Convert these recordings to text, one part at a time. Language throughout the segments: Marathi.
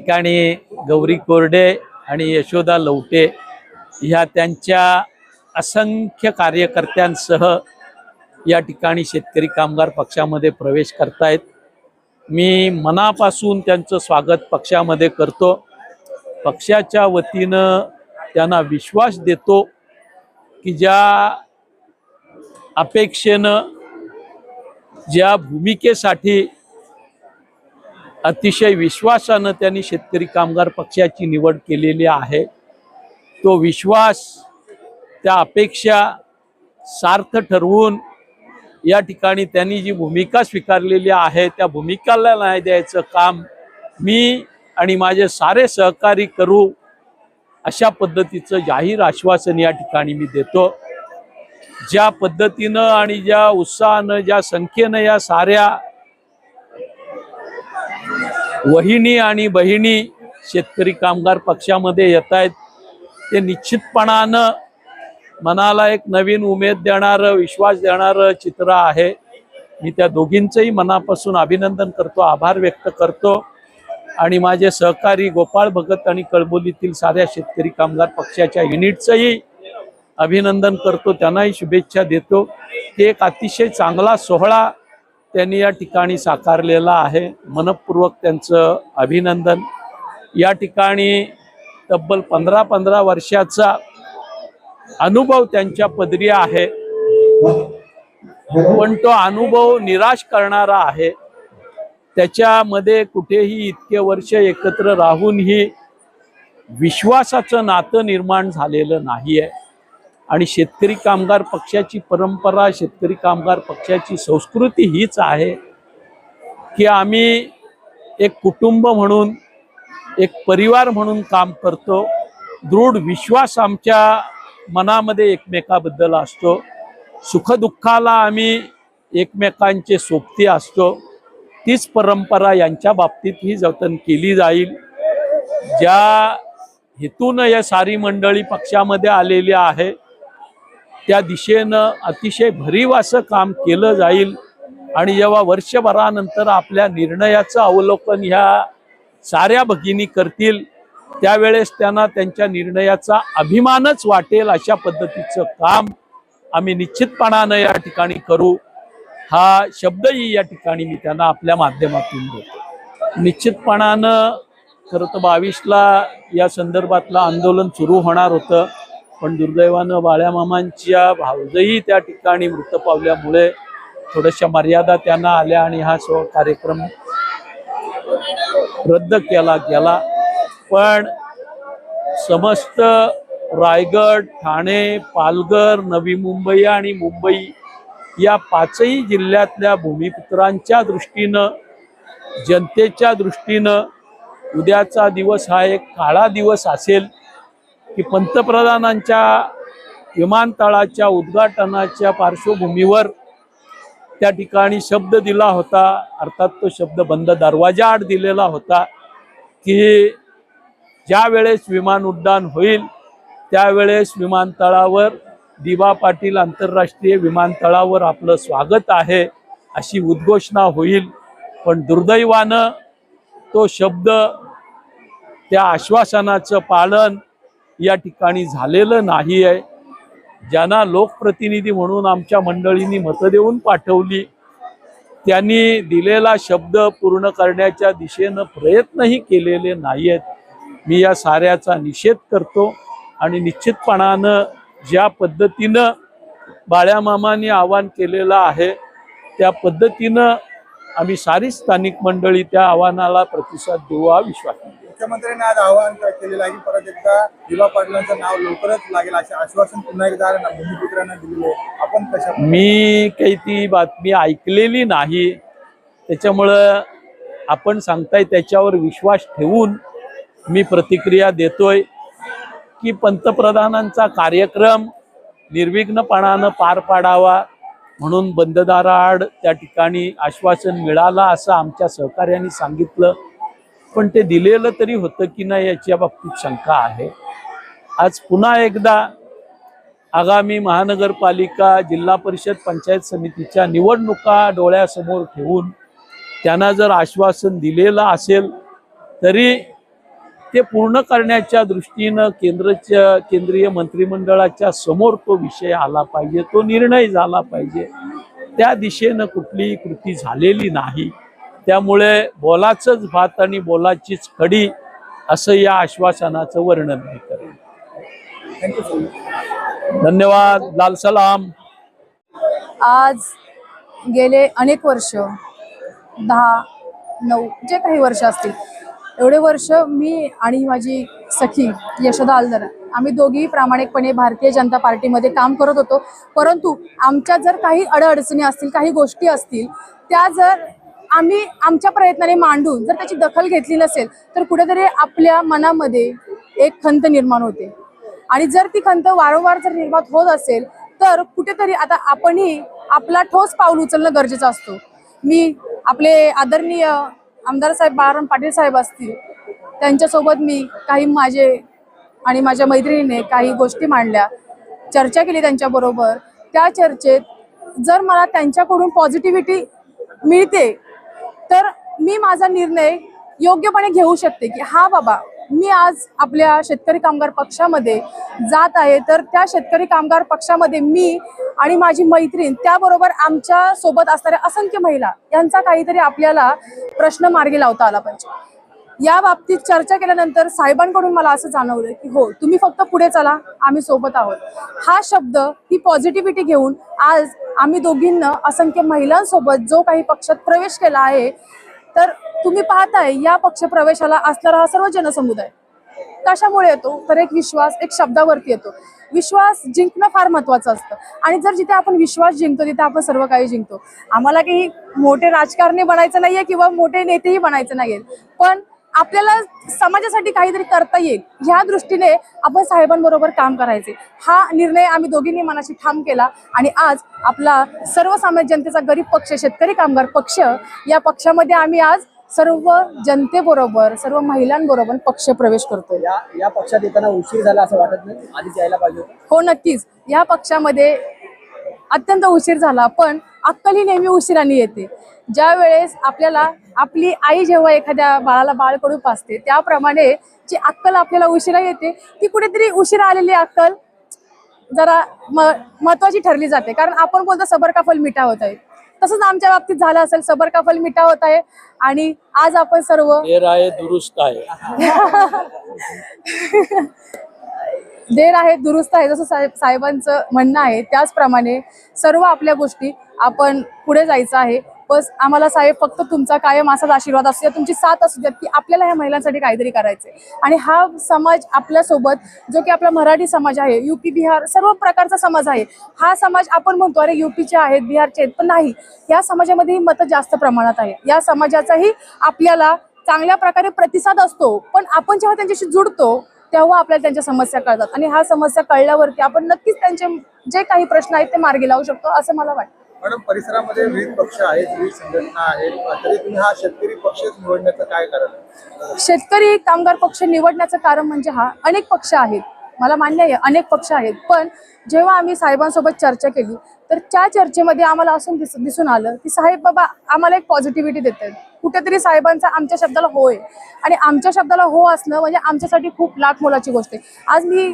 ठिकाणी गौरी कोरडे आणि यशोदा लवटे ह्या त्यांच्या असंख्य कार्यकर्त्यांसह या ठिकाणी शेतकरी कामगार पक्षामध्ये प्रवेश करतायत। मी मनापासून त्यांचं स्वागत पक्षामध्ये करतो। पक्षाच्या वतीनं त्यांना विश्वास देतो की ज्या अपेक्षेनं ज्या भूमिकेसाठी अतिशय विश्वासानं त्यांनी शेतकरी कामगार पक्षाची निवड केलेली आहे, तो विश्वास त्या अपेक्षा सार्थ ठरवून या ठिकाणी त्यांनी जी भूमिका स्वीकारलेली आहे त्या भूमिकाला न्याय द्यायचं काम मी आणि माझे सारे सहकारी करू, अशा पद्धतीचं जाहीर आश्वासन या ठिकाणी मी देतो। ज्या पद्धतीनं आणि ज्या उत्साहानं ज्या संख्येनं या साऱ्या वहिनी आणि बहिणी शेतकरी कामगार पक्षामध्ये येत आहेत, ते निश्चितपणानं मनाला एक नवीन उमेद देणारं, विश्वास देणारं चित्र आहे। मी त्या दोघींचंही मनापासून अभिनंदन करतो, आभार व्यक्त करतो आणि माझे सहकारी गोपाळ भगत आणि कळबोलीतील साऱ्या शेतकरी कामगार पक्षाच्या युनिटचंही अभिनंदन करतो, त्यांनाही शुभेच्छा देतो की एक अतिशय चांगला सोहळा त्यांनी या ठिकाणी साकारलेला आहे। मनपूर्वक त्यांचं अभिनंदन। या ठिकाणी तब्बल 15 वर्षाचा अनुभव त्यांच्या पदरी आहे, पण तो अनुभव निराश करणारा आहे। त्याच्यामध्ये कुठेही इतके वर्ष एकत्र राहूनही विश्वासाचं नातं निर्माण झालेलं नाहीये आणि शेतकरी कामगार पक्षाची परंपरा, शेतकरी कामगार पक्षाची संस्कृती हीच आहे की आम्ही एक कुटुंब म्हणून, एक परिवार म्हणून काम करतो। दृढ विश्वास आमच्या मनामध्ये एकमेकाबद्दल असतो, सुखदुःखाला आम्ही एकमेकांचे सोबती असतो। तीच परंपरा यांच्या बाबतीत ही जतन केली जाईल। ज्या हेतून या सारी मंडळी पक्षामध्ये आलेली आहे त्या दिशेनं अतिशय भरीव असं काम केलं जाईल आणि जेव्हा वर्षभरानंतर आपल्या निर्णयाचं अवलोकन ह्या साऱ्या भगिनी करतील त्यावेळेस त्यांना त्यांच्या निर्णयाचा अभिमानच वाटेल, अशा पद्धतीचं काम आम्ही निश्चितपणानं या ठिकाणी करू, हा शब्दही या ठिकाणी मी त्यांना आपल्या माध्यमातून देतो। निश्चितपणानं खरं तर 22ला या संदर्भातलं आंदोलन सुरू होणार होतं, पण दुर्दैवानं बाळ्यामामांच्या भावजही त्या ठिकाणी मृत पावल्यामुळे थोड्याशा मर्यादा त्यांना आल्या आणि हा कार्यक्रम रद्द केला गेला। पण समस्त रायगड, ठाणे, पालघर, नवी मुंबई आणि मुंबई या 5ही जिल्ह्यातल्या भूमिपुत्रांच्या दृष्टीनं, जनतेच्या दृष्टीनं उद्याचा दिवस हा एक काळा दिवस असेल की पंतप्रधानांच्या विमानतळाच्या उद्घाटनाच्या पार्श्वभूमीवर त्या ठिकाणी शब्द दिला होता, अर्थात तो शब्द बंद दरवाजाआड दिलेला होता की ज्या वेळेस विमान उड्डाण होईल त्यावेळेस विमानतळावर दिवा पाटील आंतरराष्ट्रीय विमानतळावर आपलं स्वागत आहे अशी उद्घोषणा होईल। पण दुर्दैवानं तो शब्द, त्या आश्वासनाचं पालन या ठिकाणी झालेलं नाही आहे। ज्यांना लोकप्रतिनिधी म्हणून आमच्या मंडळींनी मतं देऊन पाठवली त्यांनी दिलेला शब्द पूर्ण करण्याच्या दिशेनं प्रयत्नही केलेले नाही आहेत। मी या साऱ्याचा निषेध करतो आणि निश्चितपणानं ज्या पद्धतीनं बाळ्यामामांनी आवाहन केलेलं आहे त्या पद्धतीनं आम्ही सारी स्थानिक मंडळी त्या आव्हानाला प्रतिसाद देऊ हा विश्वास आहे। मुख्यमंत्र्यांनी आज आवाहन केलेलं आहे की परत एकदा दिवा पाटलांचं नाव लवकरच लागेल असे आश्वासन पुन्हा एकदा भूमिपुत्रांना दिलेले आहे। आपण कशा? मी काही ती बातमी ऐकलेली नाही, त्याच्यामुळं आपण सांगताय त्याच्यावर विश्वास ठेवून मी प्रतिक्रिया देतोय की पंतप्रधानांचा कार्यक्रम निर्विघ्नपणानं पार पाडावा म्हणून बंददाराआड त्या ठिकाणी आश्वासन मिळालं असं आमच्या सहकार्यांनी सांगितलं, पण ते दिलेलं तरी होतं की नाही याच्या बाबतीत शंका आहे। आज पुन्हा एकदा आगामी महानगरपालिका, जिल्हा परिषद, पंचायत समितीच्या निवडणुका डोळ्यासमोर ठेवून त्यांना जर आश्वासन दिलेलं असेल तरी ते पूर्ण करण्याच्या दृष्टीनं केंद्रीय मंत्रिमंडळाच्या समोर तो विषय आला पाहिजे, तो निर्णय झाला पाहिजे. त्या दिशेनं कुठलीही कृती झालेली नाही. त्यामुळे बोलाचंच भात आणि बोलाचीच कढी असं या आश्वासनाचं वर्णन मी करेन. थँक्यू. धन्यवाद. लाल सलाम. आज गेले अनेक वर्ष 10-9 जे काही वर्ष असतील एवढे वर्ष मी आणि माझी सखी यशोदा आलदर आम्ही दोघी प्रामाणिकपणे भारतीय जनता पार्टीमध्ये काम करत होतो. परंतु आमच्या जर काही अडचणी असतील, काही गोष्टी असतील, त्या जर आम्ही आमच्या प्रयत्नाने मांडून जर त्याची दखल घेतली नसेल तर कुठेतरी आपल्या मनामध्ये एक खंत निर्माण होते. आणि जर ती खंत वारंवार जर निर्माण होत असेल तर कुठेतरी आता आपणही आपला ठोस पाऊल उचलणं गरजेचं असतो. मी आपले आदरणीय आमदार साहेब बाळाराम पाटील साहेब असतील त्यांच्यासोबत मी काही माझे आणि माझ्या मैत्रिणीने काही गोष्टी मांडल्या, चर्चा केली त्यांच्याबरोबर. त्या चर्चेत जर मला त्यांच्याकडून पॉझिटिव्हिटी मिळते तर मी माझा निर्णय योग्यपणे घेऊ शकते की हा बाबा मी आज आपल्या शेतकरी कामगार पक्षामध्ये जात आहे, तर त्या शेतकरी कामगार पक्षामध्ये मी आणि माझी मैत्रीण त्याबरोबर आमच्या सोबत असणाऱ्या असंख्य महिला यांचा काहीतरी आपल्याला प्रश्न मार्गी लावता आला पाहिजे. या बाबतीत चर्चा केल्यानंतर साहेबांकडून मला असं जाणवलं की हो, तुम्ही फक्त पुढे चला, आम्ही सोबत आहोत. हा शब्द, ही पॉझिटिव्हिटी घेऊन आज आम्ही दोघींना असंख्य महिलांसोबत जो काही पक्षात प्रवेश केला आहे, तर तुम्ही पाहताय या पक्ष प्रवेशाला असणारा हा सर्व जनसमुदाय कशामुळे येतो तर एक विश्वास, एक शब्दावरती येतो. विश्वास जिंकणं फार महत्वाचं असतं आणि जर जिथे आपण विश्वास जिंकतो तिथे आपण सर्व काही जिंकतो. आम्हाला काही मोठे राजकारणी बनायचं नाहीये किंवा मोठे नेतेही बनायचं नाहीये, पण आपल्याला समाजासाठी काहीतरी करता येईल ह्या दृष्टीने आपण साहेबांबरोबर काम करायचे. हा निर्णय आम्ही दोघींनी मनाशी ठाम केला आणि आज आपला सर्वसामान्य जनतेचा गरीब पक्ष शेतकरी कामगार पक्ष, या पक्षामध्ये आम्ही आज सर्व जनतेबरोबर, सर्व महिलांबरोबर पक्ष प्रवेश करतोय. या पक्षात येताना उशीर झाला असं वाटत नाही? आधीच यायला पाहिजे. हो, नक्कीच. या पक्षामध्ये अत्यंत उशीर झाला, पण अक्कल ही नेहमी उशिराने येते. ज्या वेळेस आपल्याला आपली आई जेव्हा एखाद्या बाळाला बाळकडू पाजते त्याप्रमाणे जी अक्कल आपल्याला उशिरा येते ती कुठेतरी उशिरा आलेली अक्कल जरा महत्वाची ठरली जाते. कारण आपण बोलतो सबर का फल मिठा होत आहे, तसंच आमच्या बाबतीत झालं असेल. सबर का फल मिठा होत आहे आणि आज आपण सर्व देर आहे दुरुस्त आहे. देर आहे दुरुस्त आहे जसं साहेबांचं म्हणणं आहे, त्याचप्रमाणे सर्व आपल्या गोष्टी आपण पुढे जायचं आहे. बस आम्हाला साहेब फक्त तुमचा कायम असाच आशीर्वाद असू द्या, तुमची साथ असू द्या की आपल्याला ह्या महिलांसाठी काहीतरी करायचंय. आणि हा समाज आपल्यासोबत जो की आपला मराठी समाज आहे, यूपी बिहार सर्व प्रकारचा समाज आहे. हा समाज आपण म्हणतो अरे यूपीचे आहेत, बिहारचे आहेत, पण नाही, या समाजामध्येही मतं जास्त प्रमाणात आहे. या समाजाचाही आपल्याला चांगल्या प्रकारे प्रतिसाद असतो, पण आपण जेव्हा त्यांच्याशी जुडतो तेव्हा आपल्याला त्यांच्या समस्या कळतात आणि ह्या समस्या कळल्यावरती आपण नक्कीच त्यांचे जे काही प्रश्न आहेत ते मार्गी लावू शकतो असं मला वाटतं. मॅडम, परिसरामध्ये विविध पक्ष आहेत, विविध संघटना आहेत, तरी तुम्ही हा शेतकरी पक्षच निवडण्याचं काय कारण? शेतकरी कामगार पक्ष निवडण्याचं कारण म्हणजे हा अनेक पक्ष आहेत, मला मान्य आहे अनेक पक्ष आहेत, पण जेव्हा आम्ही साहेबांसोबत चर्चा केली तर त्या चर्चेमध्ये आम्हाला असं दिसून आलं की साहेब बाबा आम्हाला एक पॉझिटिव्हिटी देत आहेत. कुठेतरी साहेबांचा आमच्या शब्दाला हो आहे आणि आमच्या शब्दाला हो असणं म्हणजे आमच्यासाठी खूप लाख मोलाची गोष्ट आहे. आज मी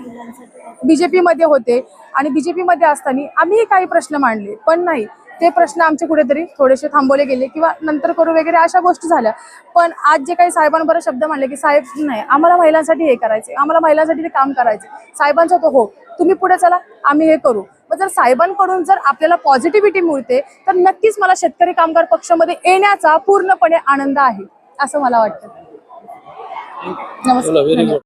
बीजेपीमध्ये होते आणि बीजेपीमध्ये असताना आम्हीही काही प्रश्न मांडले, पण नाही, ते प्रश्न आमचे कुठेतरी थोडेसे थांबवले गेले किंवा नंतर करू वगैरे अशा गोष्टी झाल्या. पण आज जे काही साहेबांबरोबर शब्द मांडले की साहेब नाही, आम्हाला महिलांसाठी हे करायचे, आम्हाला महिलांसाठी ते काम करायचे, साहेबांचा तो हो, तुम्ही पुढे चला, आम्ही हे करू. मग जर साहेबांकडून जर आपल्याला पॉझिटिव्हिटी मिळते तर नक्कीच मला शेतकरी कामगार पक्षामध्ये येण्याचा पूर्णपणे आनंद आहे असं मला वाटतं. नमस्कार.